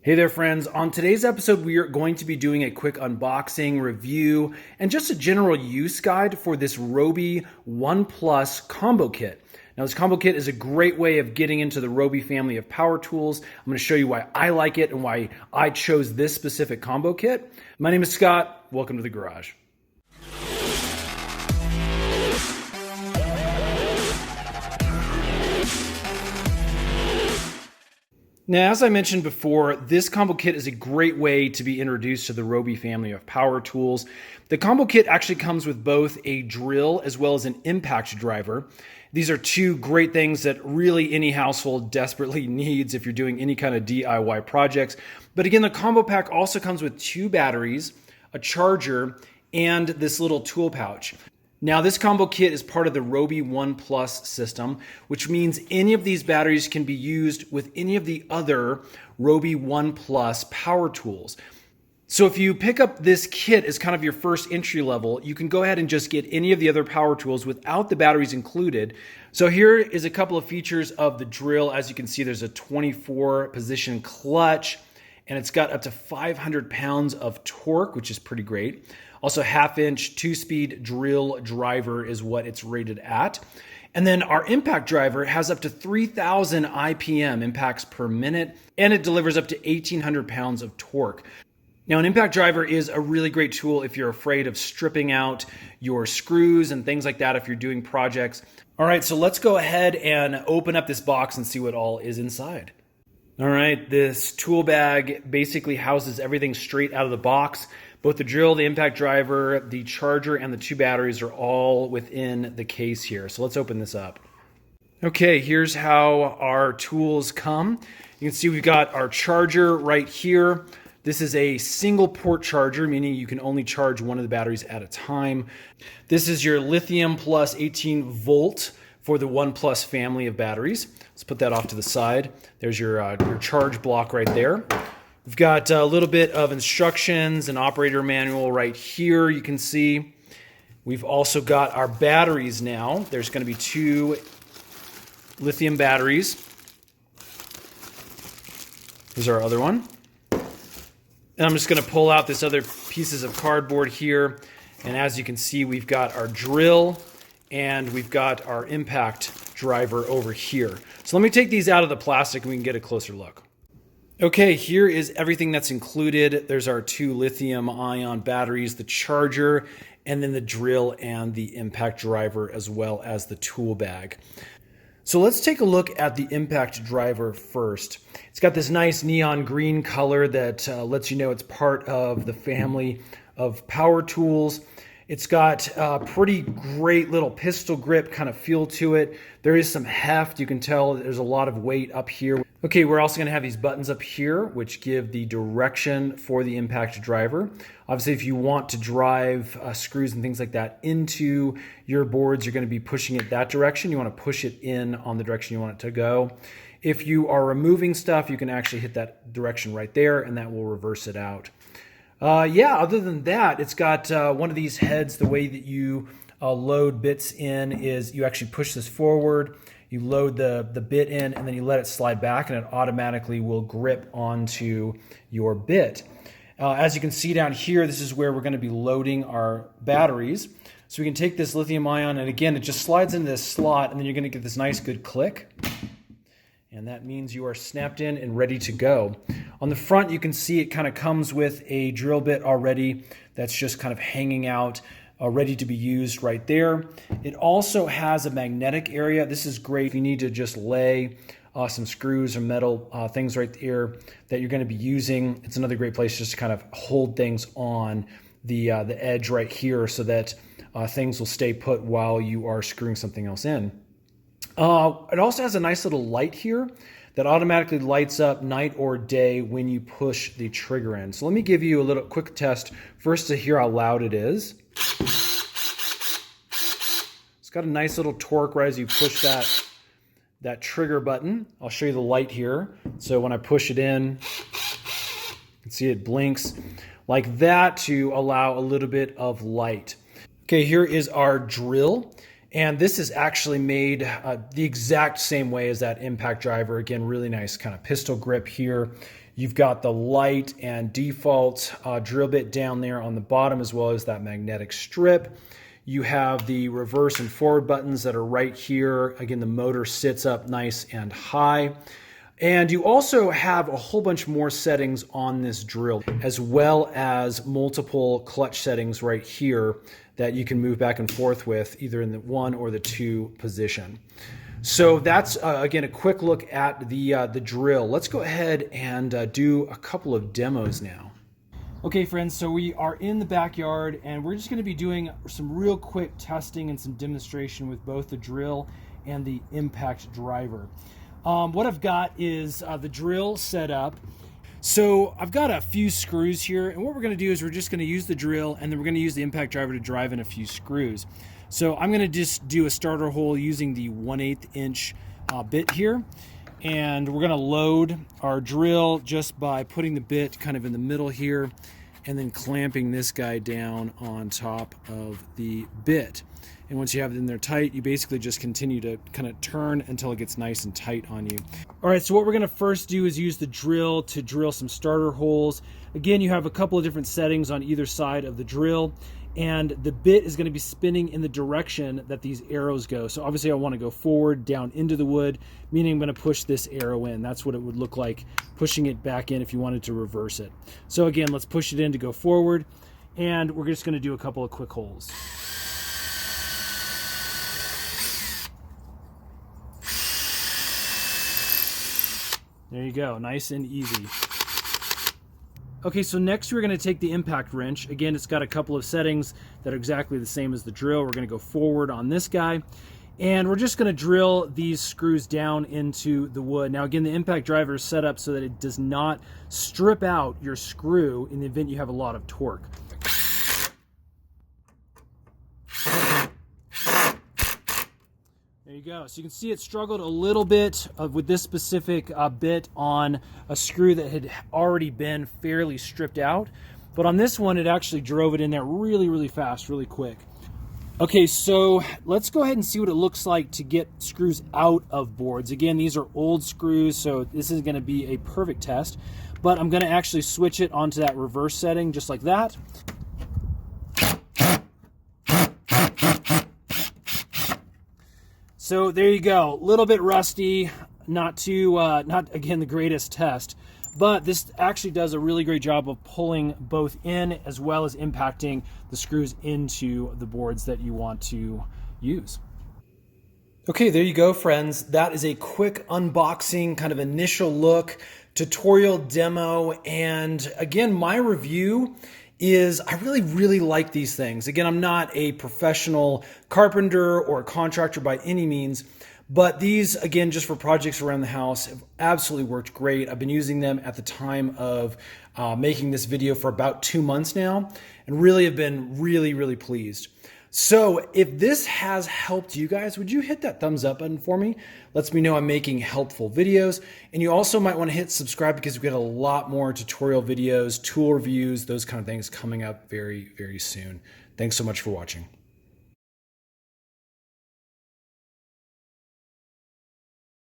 Hey there, friends. On today's episode, we are going to be doing a quick unboxing, review, and just a general use guide for this Ryobi One Plus combo kit. Now, this combo kit is a great way of getting into the Ryobi family of power tools. I'm going to show you why I like it and why I chose this specific combo kit. My name is Scott. Welcome to the garage. Now, as I mentioned before, this combo kit is a great way to be introduced to the Ryobi family of power tools. The combo kit actually comes with both a drill as well as an impact driver. These are two great things that really any household desperately needs if you're doing any kind of DIY projects. But again, the combo pack also comes with two batteries, a charger, and this little tool pouch. Now, this combo kit is part of the Ryobi One Plus system, which means any of these batteries can be used with any of the other Ryobi One Plus power tools. So if you pick up this kit as kind of your first entry level, you can go ahead and just get any of the other power tools without the batteries included. So here is a couple of features of the drill. As you can see, there's a 24 position clutch, and it's got up to 500 pounds of torque, which is pretty great. Also, 1/2-inch 2-speed drill driver is what it's rated at. And then our impact driver has up to 3,000 IPM impacts per minute, and it delivers up to 1,800 pounds of torque. Now, an impact driver is a really great tool if you're afraid of stripping out your screws and things like that if you're doing projects. All right, so let's go ahead and open up this box and see what all is inside. All right, this tool bag basically houses everything straight out of the box. Both the drill, the impact driver, the charger, and the two batteries are all within the case here. So let's open this up. Okay, here's how our tools come. You can see we've got our charger right here. This is a single port charger, meaning you can only charge one of the batteries at a time. This is your lithium plus 18 volt for the One Plus family of batteries. Let's put that off to the side. There's your charge block right there. We've got a little bit of instructions and operator manual right here, you can see. We've also got our batteries now. There's going to be two lithium batteries. Here's our other one. And I'm just going to pull out this other pieces of cardboard here. And as you can see, we've got our drill and we've got our impact driver over here. So let me take these out of the plastic and we can get a closer look. Okay, here is everything that's included. There's our two lithium ion batteries, the charger, and then the drill and the impact driver, as well as the tool bag. So let's take a look at the impact driver first. It's got this nice neon green color that lets you know it's part of the family of power tools. It's got a pretty great little pistol grip kind of feel to it. There is some heft. You can tell there's a lot of weight up here. Okay, we're also going to have these buttons up here, which give the direction for the impact driver. Obviously, if you want to drive screws and things like that into your boards, you're going to be pushing it that direction. You want to push it in on the direction you want it to go. If you are removing stuff, you can actually hit that direction right there, and that will reverse it out. Other than that, it's got one of these heads. The way that you load bits in is you actually push this forward, you load the bit in, and then you let it slide back, and it automatically will grip onto your bit. As you can see down here, this is where we're going to be loading our batteries. So we can take this lithium ion, and again, it just slides into this slot, and then you're going to get this nice good click. And that means you are snapped in and ready to go. On the front, you can see it kind of comes with a drill bit already that's just kind of hanging out, ready to be used right there. It also has a magnetic area. This is great if you need to just lay some screws or metal things right there that you're going to be using. It's another great place just to kind of hold things on the edge right here so that things will stay put while you are screwing something else in. It also has a nice little light here that automatically lights up night or day when you push the trigger in. So let me give you a little quick test first to hear how loud it is. It's got a nice little torque right as you push that trigger button. I'll show you the light here. So when I push it in, you can see it blinks like that to allow a little bit of light. Okay, here is our drill. And this is actually made the exact same way as that impact driver. Again, really nice kind of pistol grip here. You've got the light and default drill bit down there on the bottom, as well as that magnetic strip. You have the reverse and forward buttons that are right here. Again, the motor sits up nice and high. And you also have a whole bunch more settings on this drill, as well as multiple clutch settings right here that you can move back and forth with, either in the 1 or the 2 position. So that's, again, a quick look at the drill. Let's go ahead and do a couple of demos now. Okay, friends, so we are in the backyard, and we're just going to be doing some real quick testing and some demonstration with both the drill and the impact driver. What I've got is the drill set up. So I've got a few screws here, and what we're going to do is we're just going to use the drill, and then we're going to use the impact driver to drive in a few screws. So I'm going to just do a starter hole using the 1/8 inch bit here. And we're going to load our drill just by putting the bit kind of in the middle here and then clamping this guy down on top of the bit. And once you have it in there tight, you basically just continue to kind of turn until it gets nice and tight on you. All right, so what we're going to first do is use the drill to drill some starter holes. Again, you have a couple of different settings on either side of the drill, and the bit is going to be spinning in the direction that these arrows go. So obviously I want to go forward down into the wood, meaning I'm going to push this arrow in. That's what it would look like pushing it back in if you wanted to reverse it. So again, let's push it in to go forward, and we're just going to do a couple of quick holes. There you go, nice and easy. Okay, so next we're going to take the impact wrench. Again, it's got a couple of settings that are exactly the same as the drill. We're going to go forward on this guy, and we're just going to drill these screws down into the wood. Now again, the impact driver is set up so that it does not strip out your screw in the event you have a lot of torque. There you go. So you can see it struggled a little bit with this specific bit on a screw that had already been fairly stripped out. But on this one, it actually drove it in there really, really fast, really quick. Okay, so let's go ahead and see what it looks like to get screws out of boards. Again, these are old screws, so this is going to be a perfect test. But I'm going to actually switch it onto that reverse setting just like that. So there you go, a little bit rusty, not again the greatest test, but this actually does a really great job of pulling both in as well as impacting the screws into the boards that you want to use. Okay, there you go, friends. That is a quick unboxing, kind of initial look, tutorial demo, and again, my review is I really, really like these things. Again, I'm not a professional carpenter or contractor by any means, but these, again, just for projects around the house, have absolutely worked great. I've been using them at the time of making this video for about 2 months now, and really have been really, really pleased. So if this has helped you guys, would you hit that thumbs up button for me? Lets me know I'm making helpful videos. And you also might want to hit subscribe because we've got a lot more tutorial videos, tool reviews, those kind of things coming up very, very soon. Thanks so much for watching.